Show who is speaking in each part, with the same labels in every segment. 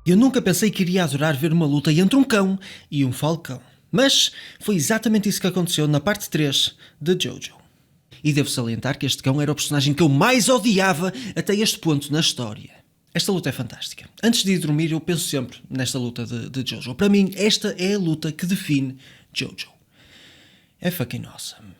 Speaker 1: Eu nunca pensei que iria adorar ver uma luta entre um cão e um falcão. Mas foi exatamente isso que aconteceu na parte 3 de Jojo. E devo salientar que este cão era o personagem que eu mais odiava até este ponto na história. Esta luta é fantástica. Antes de ir dormir eu penso sempre nesta luta de Jojo. Para mim esta é a luta que define Jojo. É fucking awesome.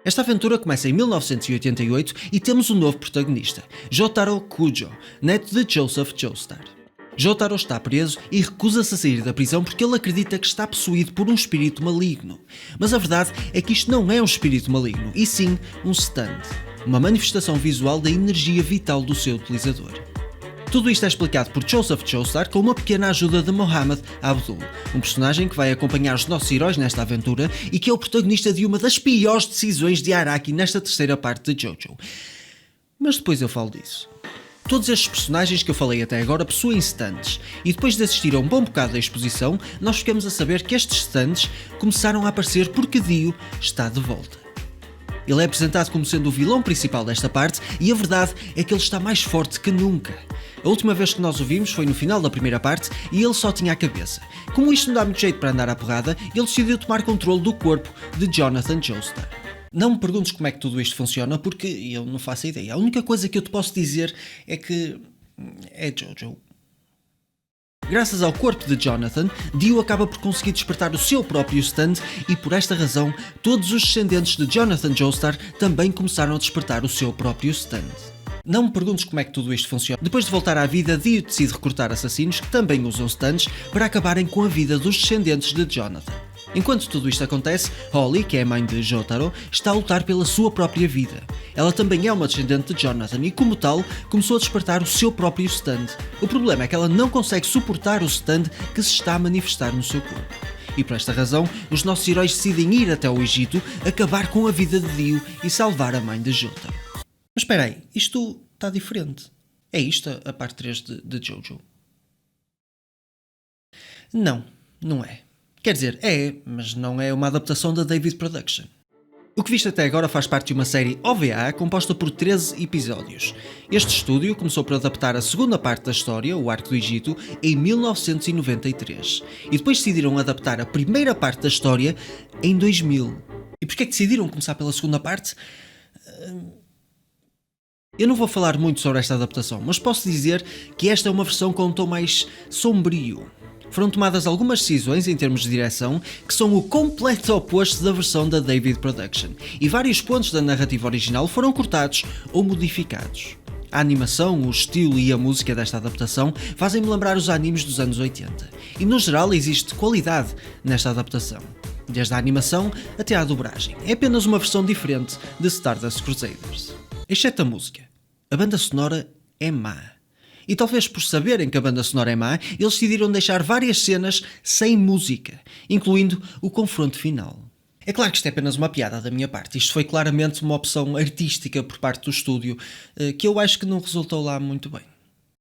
Speaker 1: Esta aventura começa em 1988 e temos um novo protagonista, Jotaro Kujo, neto de Joseph Joestar. Jotaro está preso e recusa-se a sair da prisão porque ele acredita que está possuído por um espírito maligno. Mas a verdade é que isto não é um espírito maligno, e sim um stand, uma manifestação visual da energia vital do seu utilizador. Tudo isto é explicado por Joseph Joestar com uma pequena ajuda de Mohamed Abdul, um personagem que vai acompanhar os nossos heróis nesta aventura e que é o protagonista de uma das piores decisões de Araki nesta terceira parte de Jojo. Mas depois eu falo disso. Todos estes personagens que eu falei até agora possuem stands, e depois de assistir a um bom bocado da exposição, nós ficamos a saber que estes stands começaram a aparecer porque Dio está de volta. Ele é apresentado como sendo o vilão principal desta parte e a verdade é que ele está mais forte que nunca. A última vez que nós o vimos foi no final da primeira parte e ele só tinha a cabeça. Como isto não dá muito jeito para andar à porrada, ele decidiu tomar controle do corpo de Jonathan Joestar. Não me perguntes como é que tudo isto funciona porque eu não faço ideia. A única coisa que eu te posso dizer é que é Jojo. Graças ao corpo de Jonathan, Dio acaba por conseguir despertar o seu próprio stand e por esta razão, todos os descendentes de Jonathan Joestar também começaram a despertar o seu próprio stand. Não me perguntes como é que tudo isto funciona. Depois de voltar à vida, Dio decide recrutar assassinos que também usam stands para acabarem com a vida dos descendentes de Jonathan. Enquanto tudo isto acontece, Holly, que é a mãe de Jotaro, está a lutar pela sua própria vida. Ela também é uma descendente de Jonathan e, como tal, começou a despertar o seu próprio stand. O problema é que ela não consegue suportar o stand que se está a manifestar no seu corpo. E por esta razão, os nossos heróis decidem ir até o Egito, acabar com a vida de Dio e salvar a mãe de Jotaro. Mas espera aí, isto está diferente. É isto a parte 3 de Jojo? Não, não é. Quer dizer, é, mas não é uma adaptação da David Production. O que viste até agora faz parte de uma série OVA composta por 13 episódios. Este estúdio começou por adaptar a segunda parte da história, o Arco do Egito, em 1993. E depois decidiram adaptar a primeira parte da história em 2000. E porquê é que decidiram começar pela segunda parte? Eu não vou falar muito sobre esta adaptação, mas posso dizer que esta é uma versão com um tom mais sombrio. Foram tomadas algumas decisões em termos de direção que são o completo oposto da versão da David Production, e vários pontos da narrativa original foram cortados ou modificados. A animação, o estilo e a música desta adaptação fazem-me lembrar os animes dos anos 80, e no geral existe qualidade nesta adaptação, desde a animação até à dobragem. É apenas uma versão diferente de Stardust Crusaders. Exceto a música. A banda sonora é má. E talvez por saberem que a banda sonora é má, eles decidiram deixar várias cenas sem música, incluindo o confronto final. É claro que isto é apenas uma piada da minha parte. Isto foi claramente uma opção artística por parte do estúdio, que eu acho que não resultou lá muito bem.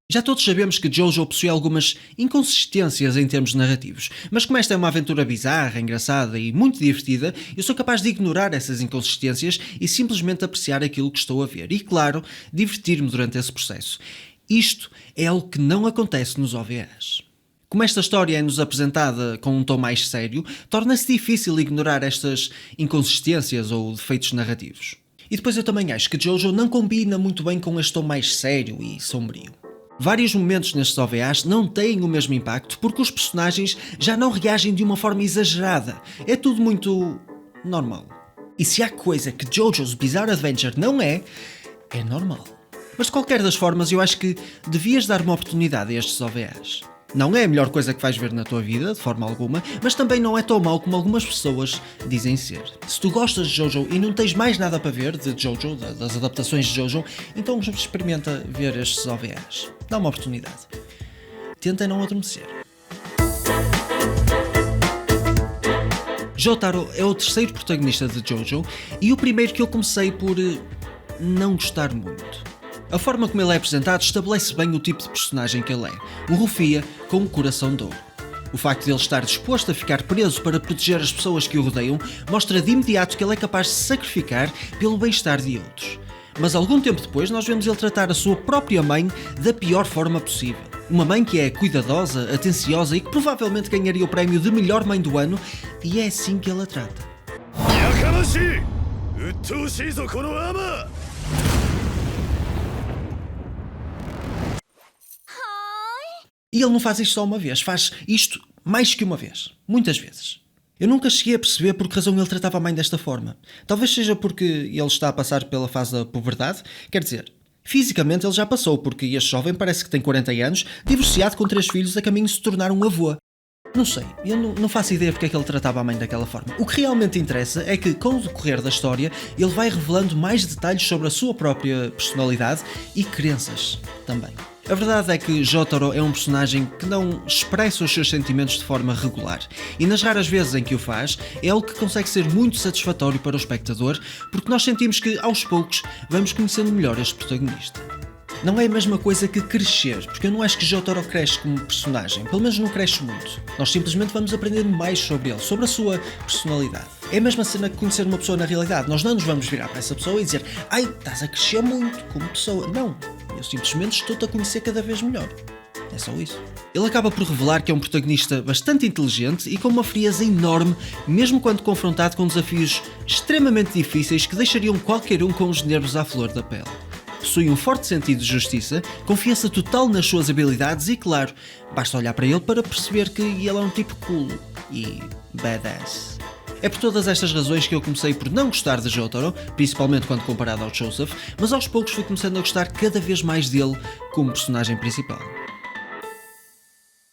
Speaker 1: Já todos sabemos que Jojo possui algumas inconsistências em termos narrativos, mas como esta é uma aventura bizarra, engraçada e muito divertida, eu sou capaz de ignorar essas inconsistências e simplesmente apreciar aquilo que estou a ver e, claro, divertir-me durante esse processo. Isto é algo que não acontece nos OVAs. Como esta história é-nos apresentada com um tom mais sério, torna-se difícil ignorar estas inconsistências ou defeitos narrativos. E depois eu também acho que Jojo não combina muito bem com este tom mais sério e sombrio. Vários momentos nestes OVAs não têm o mesmo impacto porque os personagens já não reagem de uma forma exagerada. É tudo muito normal. E se há coisa que Jojo's Bizarre Adventure não é normal. Mas de qualquer das formas eu acho que devias dar uma oportunidade a estes OVAs. Não é a melhor coisa que vais ver na tua vida, de forma alguma, mas também não é tão mau como algumas pessoas dizem ser. Se tu gostas de Jojo e não tens mais nada para ver de Jojo, das adaptações de Jojo, então experimenta ver estes OVAs. Dá uma oportunidade. Tenta não adormecer. Jotaro é o terceiro protagonista de Jojo e o primeiro que eu comecei por não gostar muito. A forma como ele é apresentado estabelece bem o tipo de personagem que ele é, um rufia com um coração de ouro. O facto de ele estar disposto a ficar preso para proteger as pessoas que o rodeiam mostra de imediato que ele é capaz de se sacrificar pelo bem-estar de outros. Mas algum tempo depois nós vemos ele tratar a sua própria mãe da pior forma possível. Uma mãe que é cuidadosa, atenciosa e que provavelmente ganharia o prémio de melhor mãe do ano, e é assim que ele a trata. E ele não faz isto só uma vez, faz isto mais que uma vez. Muitas vezes. Eu nunca cheguei a perceber por que razão ele tratava a mãe desta forma. Talvez seja porque ele está a passar pela fase da puberdade. Quer dizer, fisicamente ele já passou, porque este jovem parece que tem 40 anos, divorciado com 3 filhos a caminho de se tornar um avô. Não sei, eu não faço ideia porque é que ele tratava a mãe daquela forma. O que realmente interessa é que, com o decorrer da história, ele vai revelando mais detalhes sobre a sua própria personalidade e crenças também. A verdade é que Jotaro é um personagem que não expressa os seus sentimentos de forma regular, e nas raras vezes em que o faz, é algo que consegue ser muito satisfatório para o espectador, porque nós sentimos que, aos poucos, vamos conhecendo melhor este protagonista. Não é a mesma coisa que crescer, porque eu não acho que Jotaro cresce como personagem, pelo menos não cresce muito. Nós simplesmente vamos aprendendo mais sobre ele, sobre a sua personalidade. É a mesma cena que conhecer uma pessoa na realidade. Nós não nos vamos virar para essa pessoa e dizer: ai, estás a crescer muito como pessoa. Não, eu simplesmente estou-te a conhecer cada vez melhor. É só isso. Ele acaba por revelar que é um protagonista bastante inteligente e com uma frieza enorme, mesmo quando confrontado com desafios extremamente difíceis que deixariam qualquer um com os nervos à flor da pele. Possui um forte sentido de justiça, confiança total nas suas habilidades e, claro, basta olhar para ele para perceber que ele é um tipo cool e badass. É por todas estas razões que eu comecei por não gostar de Jotaro, principalmente quando comparado ao Joseph, mas aos poucos fui começando a gostar cada vez mais dele como personagem principal.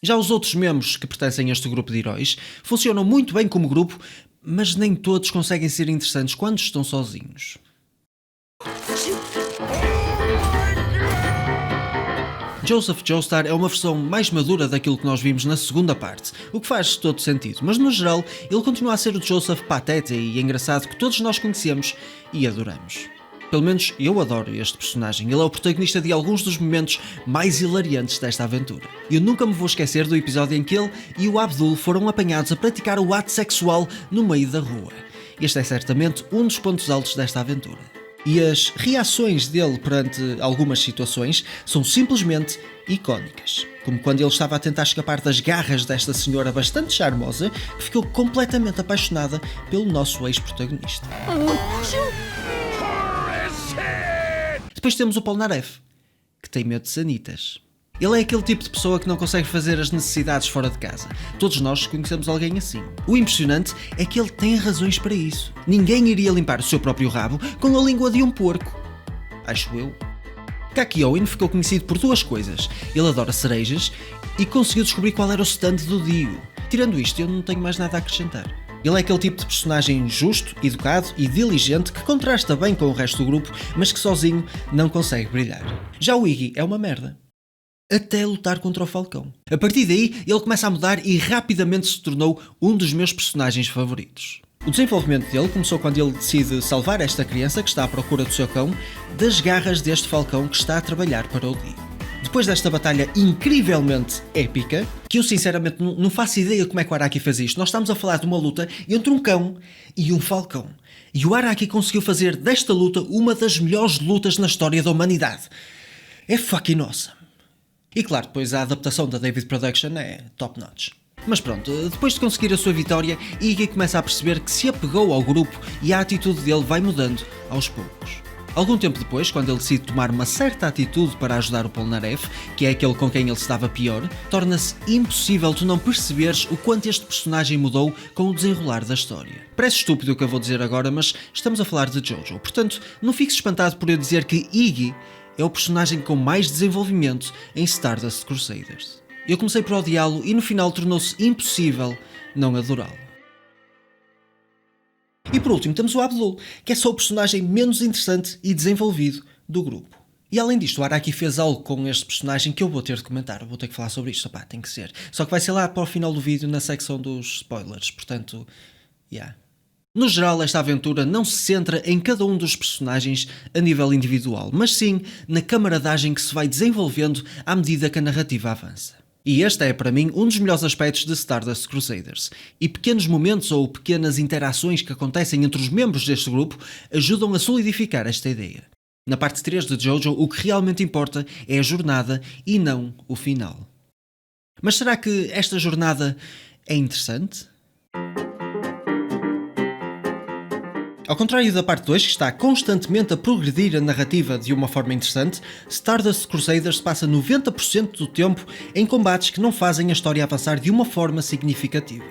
Speaker 1: Já os outros membros que pertencem a este grupo de heróis funcionam muito bem como grupo, mas nem todos conseguem ser interessantes quando estão sozinhos. Joseph Joestar é uma versão mais madura daquilo que nós vimos na segunda parte, o que faz todo sentido, mas no geral ele continua a ser o Joseph pateta e engraçado que todos nós conhecemos e adoramos. Pelo menos eu adoro este personagem, ele é o protagonista de alguns dos momentos mais hilariantes desta aventura. Eu nunca me vou esquecer do episódio em que ele e o Abdul foram apanhados a praticar o ato sexual no meio da rua. Este é certamente um dos pontos altos desta aventura. E as reações dele perante algumas situações são simplesmente icónicas. Como quando ele estava a tentar escapar das garras desta senhora bastante charmosa, que ficou completamente apaixonada pelo nosso ex-protagonista. Depois temos o Polnareff, que tem medo de sanitas. Ele é aquele tipo de pessoa que não consegue fazer as necessidades fora de casa. Todos nós conhecemos alguém assim. O impressionante é que ele tem razões para isso. Ninguém iria limpar o seu próprio rabo com a língua de um porco. Acho eu. Kakyoin ficou conhecido por duas coisas. Ele adora cerejas e conseguiu descobrir qual era o stand do Dio. Tirando isto, eu não tenho mais nada a acrescentar. Ele é aquele tipo de personagem justo, educado e diligente que contrasta bem com o resto do grupo, mas que sozinho não consegue brilhar. Já o Iggy é uma merda. Até lutar contra o Falcão. A partir daí, ele começa a mudar e rapidamente se tornou um dos meus personagens favoritos. O desenvolvimento dele começou quando ele decide salvar esta criança que está à procura do seu cão das garras deste Falcão que está a trabalhar para o Dio. Depois desta batalha incrivelmente épica, que eu sinceramente não faço ideia como é que o Araki fez isto, nós estamos a falar de uma luta entre um cão e um falcão. E o Araki conseguiu fazer desta luta uma das melhores lutas na história da humanidade. É fucking awesome. E claro, depois a adaptação da David Production é top notch. Mas pronto, depois de conseguir a sua vitória, Iggy começa a perceber que se apegou ao grupo e a atitude dele vai mudando aos poucos. Algum tempo depois, quando ele decide tomar uma certa atitude para ajudar o Polnareff, que é aquele com quem ele estava pior, torna-se impossível tu não perceberes o quanto este personagem mudou com o desenrolar da história. Parece estúpido o que eu vou dizer agora, mas estamos a falar de Jojo, portanto não fiques espantado por eu dizer que Iggy é o personagem com mais desenvolvimento em Stardust Crusaders. Eu comecei por odiá-lo e no final tornou-se impossível não adorá-lo. E por último temos o Abdul, que é só o personagem menos interessante e desenvolvido do grupo. E além disto, o Araki fez algo com este personagem que eu vou ter de comentar, vou ter que falar sobre isto, opá, tem que ser. Só que vai ser lá para o final do vídeo na secção dos spoilers, portanto, yeah. No geral, esta aventura não se centra em cada um dos personagens a nível individual, mas sim na camaradagem que se vai desenvolvendo à medida que a narrativa avança. E este é, para mim, um dos melhores aspectos de Stardust Crusaders. E pequenos momentos ou pequenas interações que acontecem entre os membros deste grupo ajudam a solidificar esta ideia. Na parte 3 de JoJo, o que realmente importa é a jornada e não o final. Mas será que esta jornada é interessante? Ao contrário da parte 2, que está constantemente a progredir a narrativa de uma forma interessante, Stardust Crusaders passa 90% do tempo em combates que não fazem a história avançar de uma forma significativa.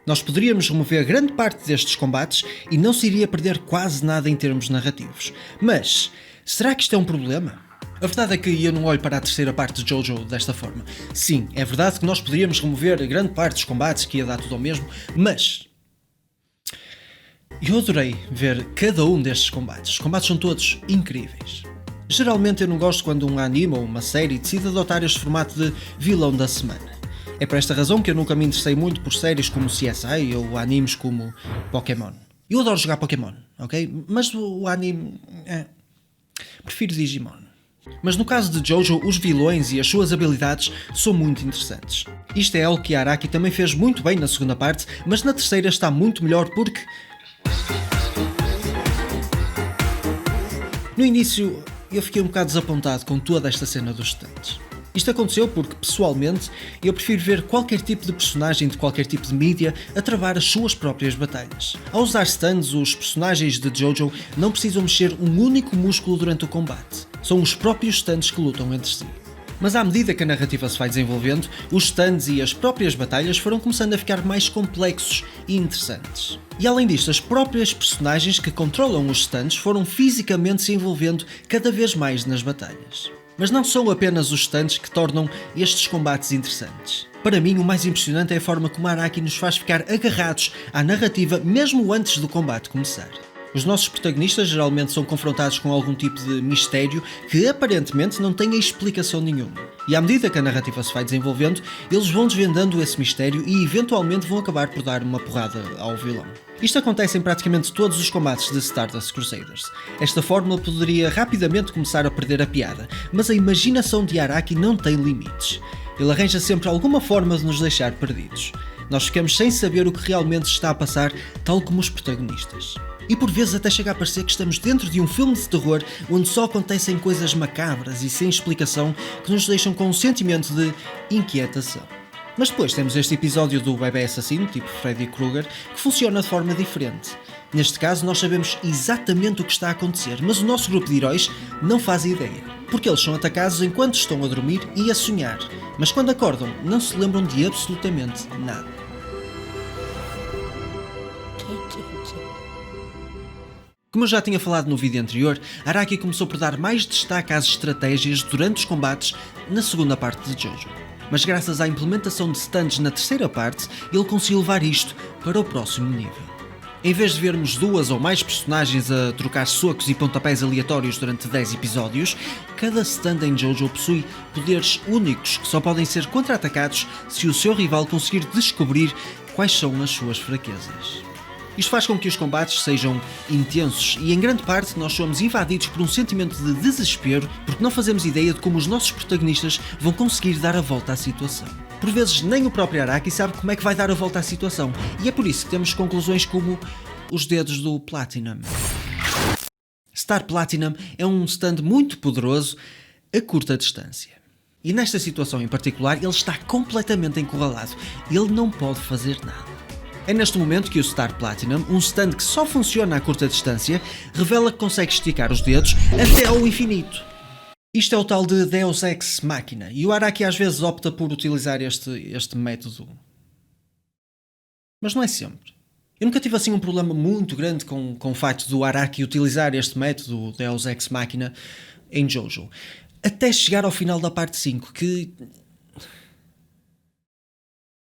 Speaker 1: Nós poderíamos remover grande parte destes combates e não se iria perder quase nada em termos narrativos. Mas, será que isto é um problema? A verdade é que eu não olho para a terceira parte de JoJo desta forma. Sim, é verdade que nós poderíamos remover grande parte dos combates, que ia dar tudo ao mesmo, mas eu adorei ver cada um destes combates. Os combates são todos incríveis. Geralmente eu não gosto quando um anime ou uma série decide adotar este formato de vilão da semana. É por esta razão que eu nunca me interessei muito por séries como CSI ou animes como Pokémon. Eu adoro jogar Pokémon, ok? Mas o anime... prefiro Digimon. Mas no caso de JoJo, os vilões e as suas habilidades são muito interessantes. Isto é algo que a Araki também fez muito bem na segunda parte, mas na terceira está muito melhor porque... No início, eu fiquei um bocado desapontado com toda esta cena dos stands. Isto aconteceu porque, pessoalmente, eu prefiro ver qualquer tipo de personagem de qualquer tipo de mídia a travar as suas próprias batalhas. Ao usar stands, os personagens de JoJo não precisam mexer um único músculo durante o combate. São os próprios stands que lutam entre si. Mas à medida que a narrativa se vai desenvolvendo, os stands e as próprias batalhas foram começando a ficar mais complexos e interessantes. E além disto, as próprias personagens que controlam os stands foram fisicamente se envolvendo cada vez mais nas batalhas. Mas não são apenas os stands que tornam estes combates interessantes. Para mim, o mais impressionante é a forma como a Araki nos faz ficar agarrados à narrativa mesmo antes do combate começar. Os nossos protagonistas geralmente são confrontados com algum tipo de mistério que aparentemente não tem explicação nenhuma. E à medida que a narrativa se vai desenvolvendo, eles vão desvendando esse mistério e eventualmente vão acabar por dar uma porrada ao vilão. Isto acontece em praticamente todos os combates de Stardust Crusaders. Esta fórmula poderia rapidamente começar a perder a piada, mas a imaginação de Araki não tem limites. Ele arranja sempre alguma forma de nos deixar perdidos. Nós ficamos sem saber o que realmente está a passar, tal como os protagonistas. E por vezes até chega a parecer que estamos dentro de um filme de terror onde só acontecem coisas macabras e sem explicação que nos deixam com um sentimento de inquietação. Mas depois temos este episódio do bebê assassino, tipo Freddy Krueger, que funciona de forma diferente. Neste caso nós sabemos exatamente o que está a acontecer, mas o nosso grupo de heróis não faz ideia. Porque eles são atacados enquanto estão a dormir e a sonhar, mas quando acordam não se lembram de absolutamente nada. Como eu já tinha falado no vídeo anterior, Araki começou por dar mais destaque às estratégias durante os combates na segunda parte de JoJo. Mas graças à implementação de stuns na terceira parte, ele conseguiu levar isto para o próximo nível. Em vez de vermos duas ou mais personagens a trocar socos e pontapés aleatórios durante 10 episódios, cada stun em JoJo possui poderes únicos que só podem ser contra-atacados se o seu rival conseguir descobrir quais são as suas fraquezas. Isto faz com que os combates sejam intensos e, em grande parte, nós somos invadidos por um sentimento de desespero porque não fazemos ideia de como os nossos protagonistas vão conseguir dar a volta à situação. Por vezes, nem o próprio Araki sabe como é que vai dar a volta à situação, e é por isso que temos conclusões como os dedos do Platinum. Star Platinum é um stand muito poderoso a curta distância. E nesta situação em particular, ele está completamente encurralado. Ele não pode fazer nada. É neste momento que o Star Platinum, um stand que só funciona a curta distância, revela que consegue esticar os dedos até ao infinito. Isto é o tal de Deus Ex Machina, e o Araki às vezes opta por utilizar este método. Mas não é sempre. Eu nunca tive assim um problema muito grande com o facto do Araki utilizar este método Deus Ex Machina em JoJo. Até chegar ao final da parte 5, que...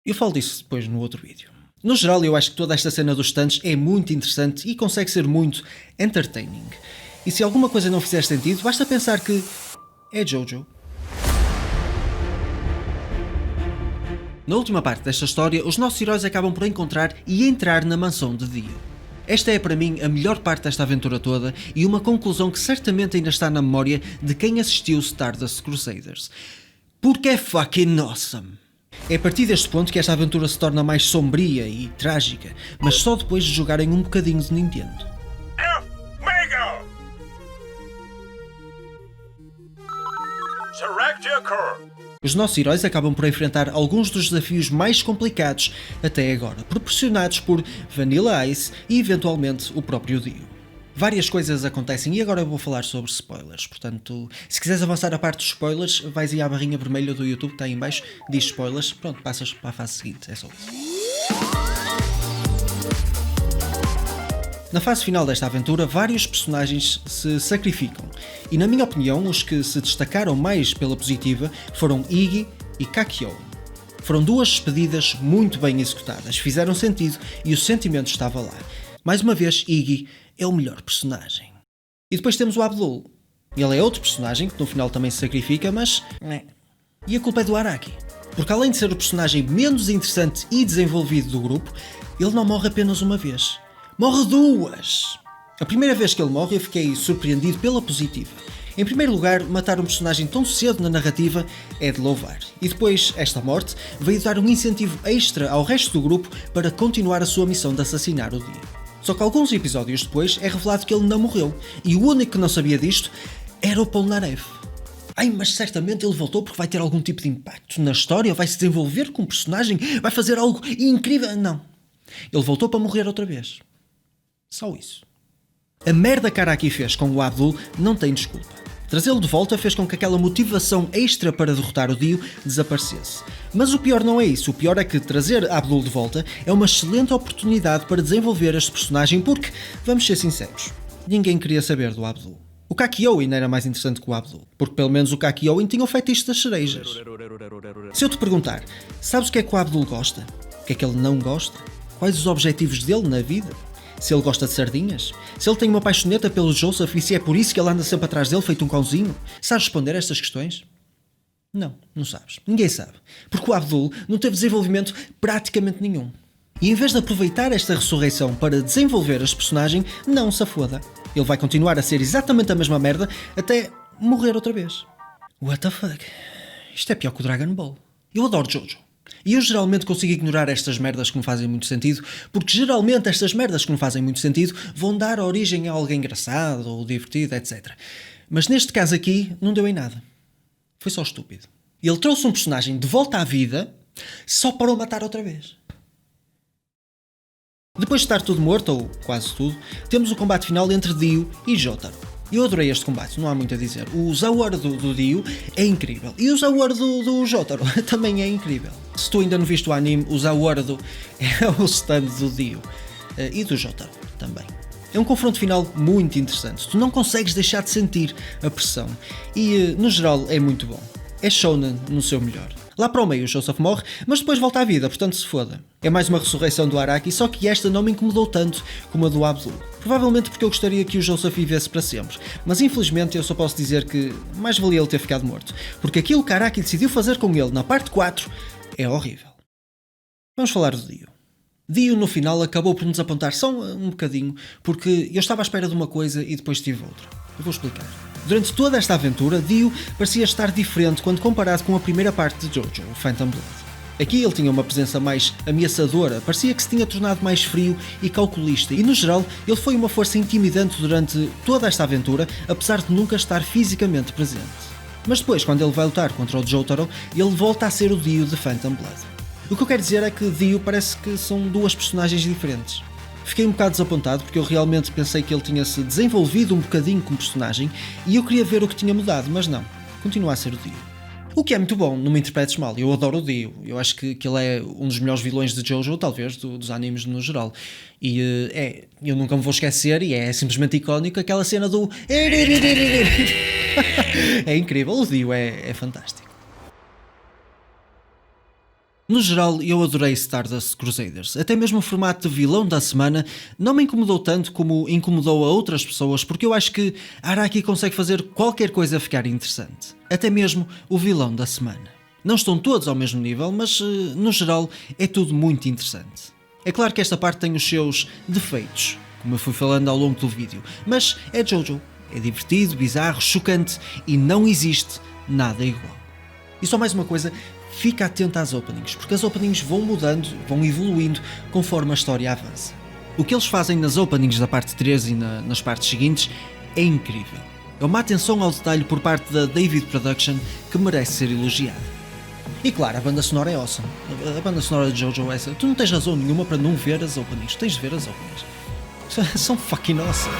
Speaker 1: eu falo disso depois no outro vídeo. No geral, eu acho que toda esta cena dos stunts é muito interessante e consegue ser muito entertaining. E se alguma coisa não fizer sentido, basta pensar que é JoJo. Na última parte desta história, os nossos heróis acabam por encontrar e entrar na mansão de Dio. Esta é para mim a melhor parte desta aventura toda e uma conclusão que certamente ainda está na memória de quem assistiu Stardust Crusaders. Porque é fucking awesome! É a partir deste ponto que esta aventura se torna mais sombria e trágica, mas só depois de jogarem um bocadinho de Nintendo. Os nossos heróis acabam por enfrentar alguns dos desafios mais complicados até agora, proporcionados por Vanilla Ice e eventualmente o próprio Dio. Várias coisas acontecem e agora eu vou falar sobre spoilers, portanto, se quiseres avançar a parte dos spoilers, vais aí à barrinha vermelha do YouTube que está aí em baixo, diz spoilers, pronto, passas para a fase seguinte, é só isso. Na fase final desta aventura, vários personagens se sacrificam, e na minha opinião, os que se destacaram mais pela positiva foram Iggy e Kakyoin. Foram duas despedidas muito bem executadas, fizeram sentido e o sentimento estava lá. Mais uma vez, Iggy é o melhor personagem. E depois temos o Abdul. Ele é outro personagem que no final também se sacrifica, mas... E a culpa é do Araki. Porque além de ser o personagem menos interessante e desenvolvido do grupo, ele não morre apenas uma vez. Morre duas! A primeira vez que ele morre eu fiquei surpreendido pela positiva. Em primeiro lugar, matar um personagem tão cedo na narrativa é de louvar. E depois, esta morte veio dar um incentivo extra ao resto do grupo para continuar a sua missão de assassinar o Dio. Só que alguns episódios depois é revelado que ele não morreu. E o único que não sabia disto era o Polnareff. Ai, mas certamente ele voltou porque vai ter algum tipo de impacto na história, vai se desenvolver com um personagem, vai fazer algo incrível. Não. Ele voltou para morrer outra vez. Só isso. A merda que Araki fez com o Abdul não tem desculpa. Trazê-lo de volta fez com que aquela motivação extra para derrotar o Dio desaparecesse. Mas o pior não é isso. O pior é que trazer Abdul de volta é uma excelente oportunidade para desenvolver este personagem porque, vamos ser sinceros, ninguém queria saber do Abdul. O Kakyoin era mais interessante que o Abdul, porque pelo menos o Kakyoin tinha o feitiço das cerejas. Se eu te perguntar, sabes o que é que o Abdul gosta? O que é que ele não gosta? Quais os objetivos dele na vida? Se ele gosta de sardinhas? Se ele tem uma paixoneta pelo Joseph e se é por isso que ele anda sempre atrás dele feito um cãozinho? Sabes responder a estas questões? Não, não sabes. Ninguém sabe. Porque o Abdul não teve desenvolvimento praticamente nenhum. E em vez de aproveitar esta ressurreição para desenvolver este personagem, não se afoda. Ele vai continuar a ser exatamente a mesma merda até morrer outra vez. What the fuck? Isto é pior que o Dragon Ball. Eu adoro Jojo. E eu geralmente consigo ignorar estas merdas que me fazem muito sentido, porque geralmente estas merdas que me fazem muito sentido vão dar origem a algo engraçado ou divertido, etc. Mas neste caso aqui, não deu em nada. Foi só estúpido. Ele trouxe um personagem de volta à vida só para o matar outra vez. Depois de estar tudo morto, ou quase tudo, temos o combate final entre Dio e Jotaro. Eu adorei este combate, não há muito a dizer. O Zawar do Dio é incrível. E o Zawar do Jotaro também é incrível. Se tu ainda não viste o anime, o Zawar é o stand do Dio. E do Jotaro também. É um confronto final muito interessante. Tu não consegues deixar de sentir a pressão. E, no geral, é muito bom. É shonen no seu melhor. Lá para o meio o Joseph morre, mas depois volta à vida, portanto se foda. É mais uma ressurreição do Araki, só que esta não me incomodou tanto como a do Abdul. Provavelmente porque eu gostaria que o Joseph vivesse para sempre, mas infelizmente eu só posso dizer que mais valia ele ter ficado morto, porque aquilo que Araki decidiu fazer com ele na parte 4 é horrível. Vamos falar do Dio. Dio no final acabou por nos apontar só um bocadinho, porque eu estava à espera de uma coisa e depois tive outra. Eu vou explicar. Durante toda esta aventura, Dio parecia estar diferente quando comparado com a primeira parte de Jojo, o Phantom Blood. Aqui ele tinha uma presença mais ameaçadora, parecia que se tinha tornado mais frio e calculista e, no geral, ele foi uma força intimidante durante toda esta aventura, apesar de nunca estar fisicamente presente. Mas depois, quando ele vai lutar contra o Jotaro, ele volta a ser o Dio de Phantom Blood. O que eu quero dizer é que Dio parece que são duas personagens diferentes. Fiquei um bocado desapontado porque eu realmente pensei que ele tinha se desenvolvido um bocadinho como personagem e eu queria ver o que tinha mudado, mas não, continua a ser o Dio. O que é muito bom, não me interpretes mal, eu adoro o Dio, eu acho que ele é um dos melhores vilões de Jojo, talvez, dos animes no geral. E eu nunca me vou esquecer, e é simplesmente icónico, aquela cena do... É incrível, o Dio é fantástico. No geral, eu adorei Stardust Crusaders. Até mesmo o formato de vilão da semana não me incomodou tanto como incomodou a outras pessoas, porque eu acho que Araki consegue fazer qualquer coisa ficar interessante. Até mesmo o vilão da semana. Não estão todos ao mesmo nível, mas no geral é tudo muito interessante. É claro que esta parte tem os seus defeitos. como eu fui falando ao longo do vídeo, mas é JoJo. É divertido, bizarro, chocante e não existe nada igual. E só mais uma coisa, fica atento às openings, porque as openings vão mudando, vão evoluindo conforme a história avança. O que eles fazem nas openings da parte 3 e nas partes seguintes é incrível. É uma atenção ao detalhe por parte da David Production que merece ser elogiada. E claro, a banda sonora é awesome. A banda sonora de JoJo é essa. Tu não tens razão nenhuma para não ver as openings. Tens de ver as openings. São fucking awesome.